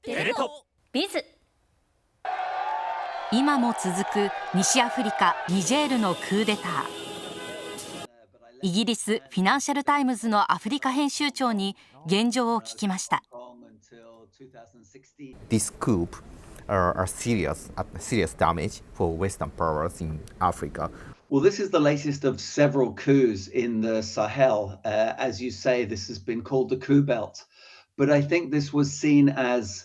テレ東ビズ。今も続く西アフリカニジェールのクーデター。イギリスフィナンシャルタイムズのアフリカ編集長に現状を聞きました。 This coup are serious damage for Western powers in Africa. Well, this is the latest of several coups in the Sahel. As you say, this has been called the coup belt. But I think this was seen as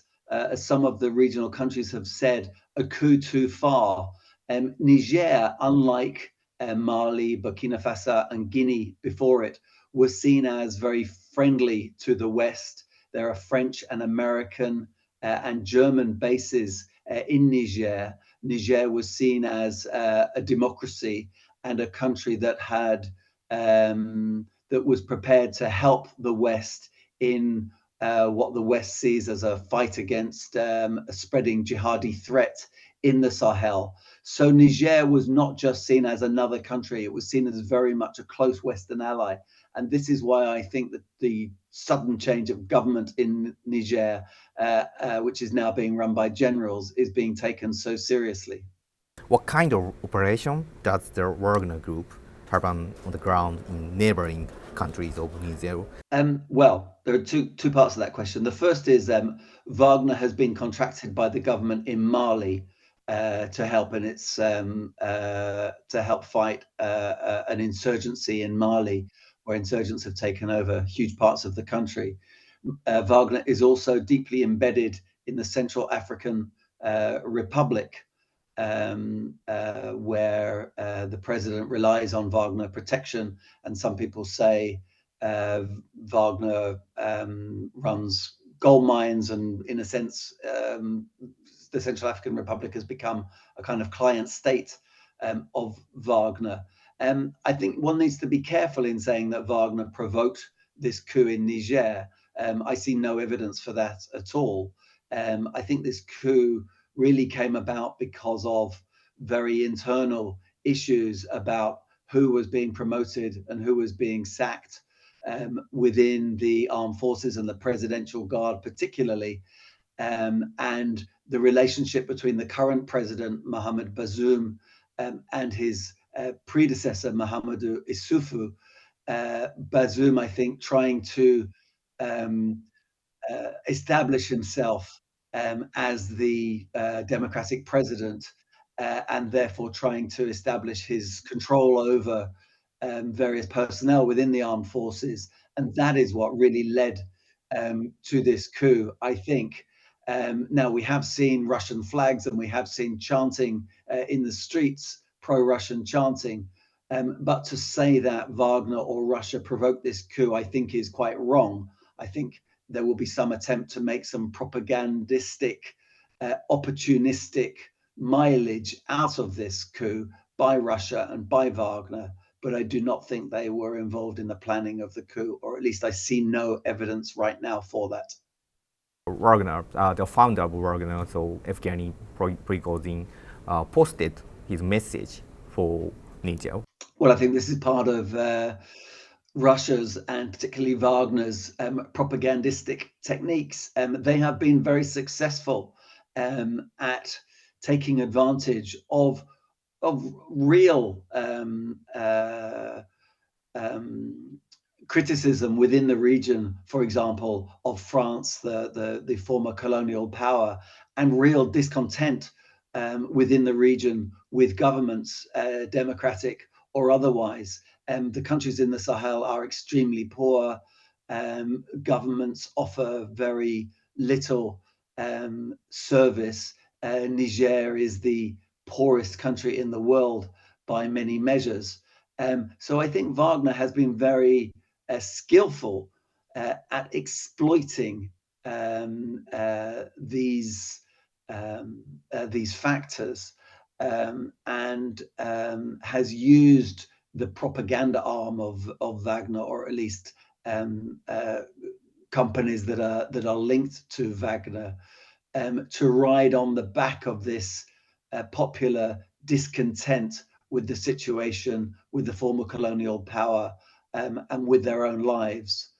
some of the regional countries have said, a coup too far. Niger, unlike Mali, Burkina Faso, and Guinea before it, was seen as very friendly to the West. There are French and American and German bases in Niger. Niger was seen as a democracy and a country that had that was prepared to help the West in what the West sees as a fight against a spreading jihadi threat in the Sahel. So Niger was not just seen as another country, it was seen as very much a close Western ally. And this is why I think that the sudden change of government in Niger, which is now being run by generals, is being taken so seriously. What kind of operation does the Wagner Group have on the ground in neighboring countries of Niger? Well, there are two parts of that question. The first is Wagner has been contracted by the government in Mali to help, and it's to help fight an insurgency in Mali, where insurgents have taken over huge parts of the country. Wagner is also deeply embedded in the Central African Republic, where the president relies on Wagner protection, and some people say Wagner runs gold mines, and in a sense, the Central African Republic has become a kind of client state of Wagner. I think one needs to be careful in saying that Wagner provoked this coup in Niger. I see no evidence for that at all. I think this coup really came about because of very internal issues about who was being promoted and who was being sacked within the armed forces and the presidential guard particularly, and the relationship between the current president Mohamed Bazoum and his predecessor Mahamadou Issoufou. Bazoum, I think, trying to establish himself as the democratic president, and therefore trying to establish his control over various personnel within the armed forces. And that is what really led to this coup, I think. Now, we have seen Russian flags and we have seen chanting in the streets, pro-Russian chanting. But to say that Wagner or Russia provoked this coup, I think is quite wrong. I think there will be some attempt to make some propagandistic, opportunistic mileage out of this coup by Russia and by Wagner. But I do not think they were involved in the planning of the coup, or at least I see no evidence right now for that. Wagner, the founder of Wagner, so Evgeny Prigozhin, posted his message for Niger. Well, I think this is part of Russia's and particularly Wagner's propagandistic techniques. They have been very successful at taking advantage of real criticism within the region, for example, of France, the former colonial power, and real discontent within the region with governments, democratic or otherwise. The countries in the Sahel are extremely poor. Governments offer very little service. Niger is the poorest country in the world by many measures. So I think Wagner has been very skillful at exploiting these factors, and has used the propaganda arm of Wagner, or at least companies that are linked to Wagner, to ride on the back of this popular discontent with the situation, with the former colonial power, and with their own lives,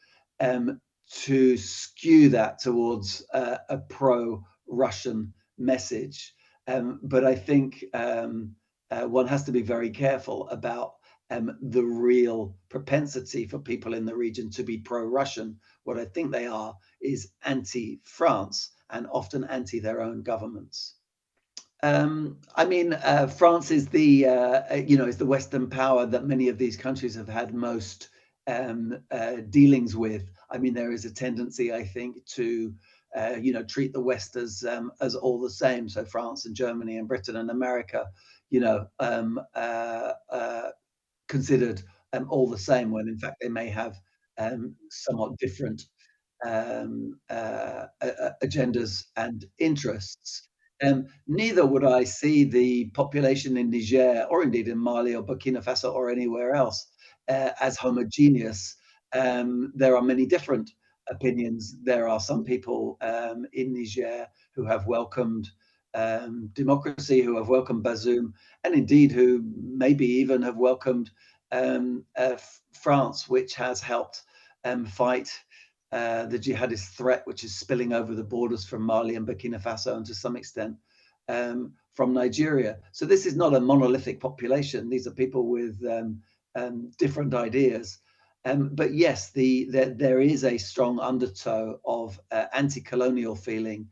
to skew that towards a pro-Russian message. But I think one has to be very careful about the real propensity for people in the region to be pro-Russian. What I think they are is anti-France and often anti their own governments. I mean, France is the is the Western power that many of these countries have had most dealings with. I mean, there is a tendency, I think, to treat the West as all the same. So France and Germany and Britain and America, considered all the same, when in fact they may have somewhat different agendas and interests. Neither would I see the population in Niger, or indeed in Mali or Burkina Faso or anywhere else, as homogeneous. There are many different opinions. There are some people in Niger who have welcomed democracy, who have welcomed Bazoum, and indeed who maybe even have welcomed France, which has helped fight the jihadist threat, which is spilling over the borders from Mali and Burkina Faso, and to some extent from Nigeria. So this is not a monolithic population. These are people with different ideas. But yes, there is a strong undertow of anti-colonial feeling,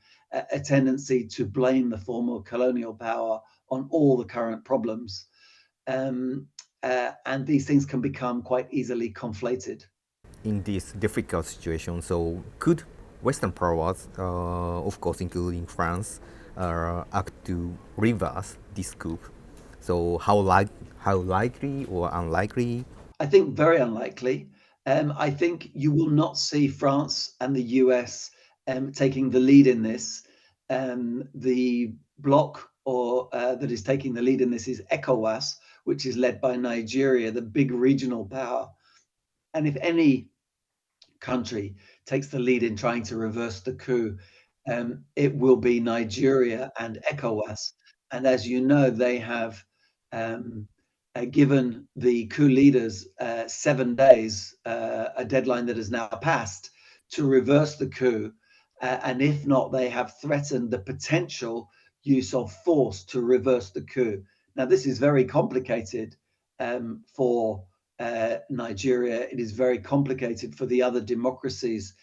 a tendency to blame the former colonial power on all the current problems. And these things can become quite easily conflated. In this difficult situation, so could Western powers, of course including France, act to reverse this coup? So how likely or unlikely? I think very unlikely. I think you will not see France and the US taking the lead in this. The bloc that is taking the lead in this is ECOWAS, which is led by Nigeria, the big regional power. And if any country takes the lead in trying to reverse the coup, it will be Nigeria and ECOWAS. And as you know, they have given the coup leaders 7 days, a deadline that has now passed, to reverse the coup. And if not, they have threatened the potential use of force to reverse the coup. Now, this is very complicated for Nigeria. It is very complicated for the other democracies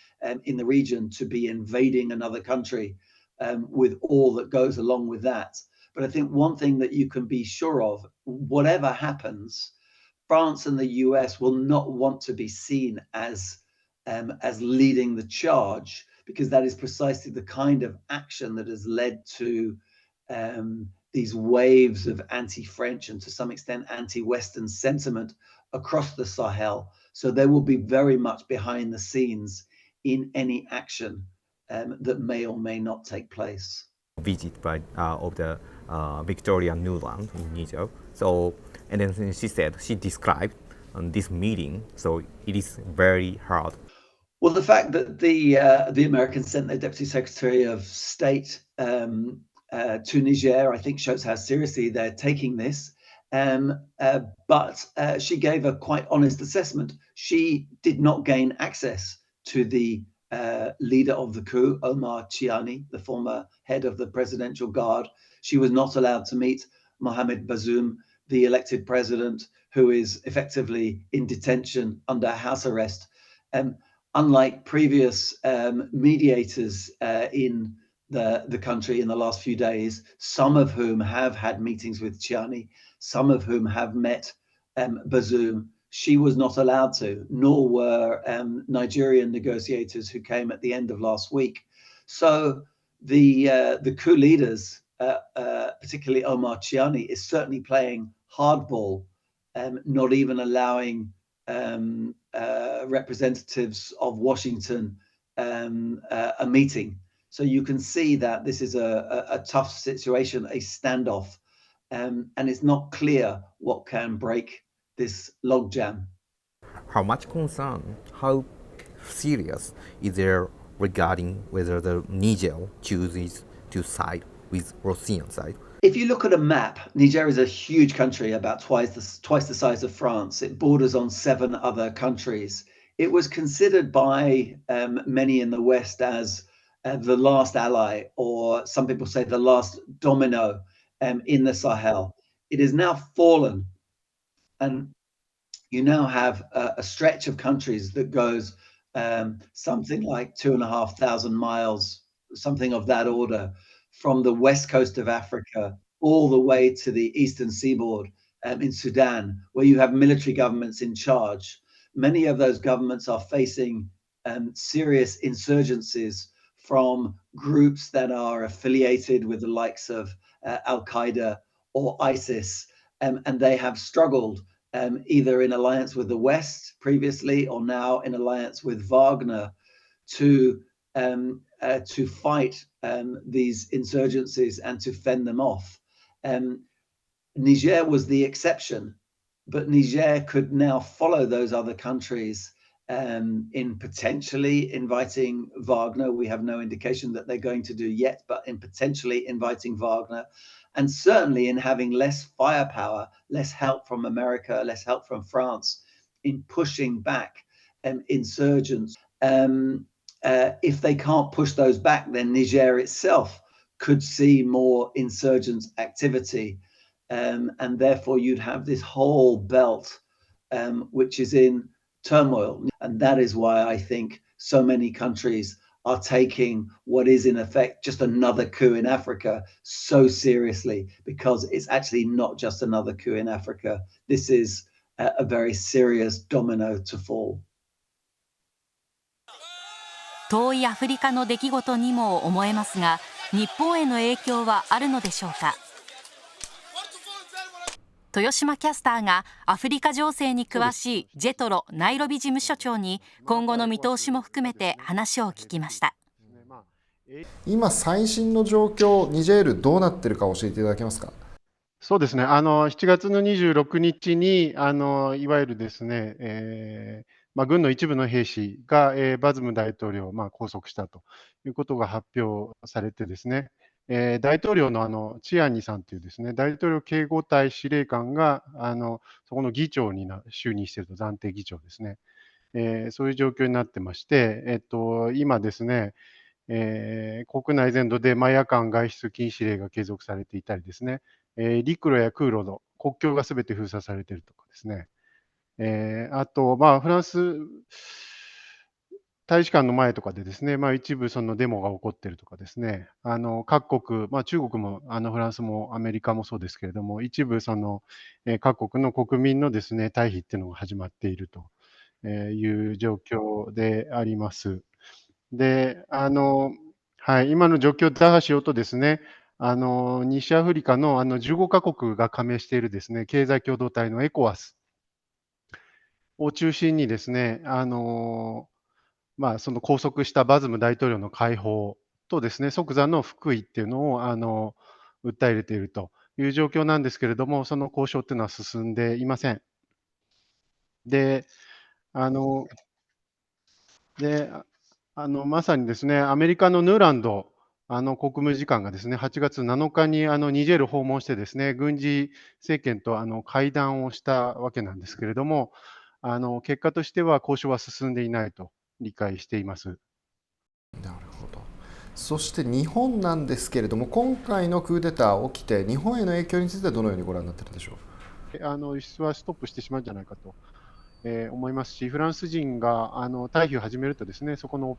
in the region to be invading another country with all that goes along with that. But I think one thing that you can be sure of, whatever happens, France and the US will not want to be seen as leading the charge, because that is precisely the kind of action that has led to these waves of anti-French and to some extent anti-Western sentiment across the Sahel. So they will be very much behind the scenes in any action that may or may not take place. Visit by of the Victoria Nuland in Niger. So, and then she described this meeting. So it is very hard. Well, the fact that the Americans sent their Deputy Secretary of State to Niger, I think, shows how seriously they're taking this. But she gave a quite honest assessment. She did not gain access to the leader of the coup, Omar Chiani, the former head of the Presidential Guard. She was not allowed to meet Mohamed Bazoum, the elected president, who is effectively in detention under house arrest. Unlike previous mediators in the country in the last few days, some of whom have had meetings with Chiani, some of whom have met Bazoum, she was not allowed to, nor were Nigerian negotiators who came at the end of last week. So the coup leaders, particularly Omar Chiani, is certainly playing hardball, not even allowing representatives of Washington a meeting. So you can see that this is a tough situation, a standoff, and it's not clear what can break this logjam. How much concern, how serious is there regarding whether the Niger chooses to side with Russian side? If you look at a map, Niger is a huge country, about twice the size of France. It borders on 7 other countries. it was considered by many in the West as the last ally, or some people say the last domino in the Sahel. It has now fallen, and you now have a stretch of countries that goes something like 2,500 miles, something of that order, from the west coast of Africa all the way to the eastern seaboard in Sudan, where you have military governments in charge. Many of those governments are facing serious insurgencies from groups that are affiliated with the likes of Al Qaeda or ISIS, and they have struggled either in alliance with the West previously or now in alliance with Wagner to fight these insurgencies and to fend them off. Niger was the exception, but Niger could now follow those other countries in potentially inviting Wagner. We have no indication that they're going to do yet, but in potentially inviting Wagner, and certainly in having less firepower, less help from America, less help from France in pushing back insurgents. If they can't push those back, then Niger itself could see more insurgent activity. And therefore you'd have this whole belt which is in turmoil. And that is why I think so many countries are taking what is in effect just another coup in Africa so seriously, because it's actually not just another coup in Africa. This is a very serious domino to fall. 遠いアフリカの出来事にも思えますが、日本への影響はあるのでしょうか。豊島キャスターがアフリカ情勢に詳しいジェトロナイロビ事務所長に今後の見通しも含めて話を聞きました。今最新の状況、ニジェールどうなっているか教えていただけますか。そうですね、7月の26日にいわゆるですね、軍の一部の兵士が、バズム大統領を拘束したということが発表されてですね、大統領のチアニさんというですね、大統領警護隊司令官がそこの議長に就任していると、暫定議長ですね、そういう状況になってまして、今ですね、国内全土で夜間外出禁止令が継続されていたりですね、陸路や空路の国境がすべて封鎖されているとかですね、あと、フランス大使館の前とかでですね、一部そのデモが起こっているとかですね、各国、中国もフランスもアメリカもそうですけれども、一部その、各国の国民のですね、退避っていうのが始まっているという状況であります。で、はい、今の状況を打破しようとですね、西アフリカの15カ国が加盟しているですね、経済共同体のエコワスを中心にですね、その拘束したバズム大統領の解放とですね、即座の復位っていうのを訴え入れているという状況なんですけれども、その交渉っていうのは進んでいません。で、まさにですね、アメリカのヌーランド国務次官がですね、8月7日にニジェール訪問してですね、軍事政権と会談をしたわけなんですけれども、結果としては交渉は進んでいないと理解しています。なるほど。そして日本なんですけれども、今回のクーデター起きて、日本への影響についてはどのようにご覧になっているでしょう。輸出はストップしてしまうんじゃないかと、思いますし、フランス人が退避を始めるとですね、そこの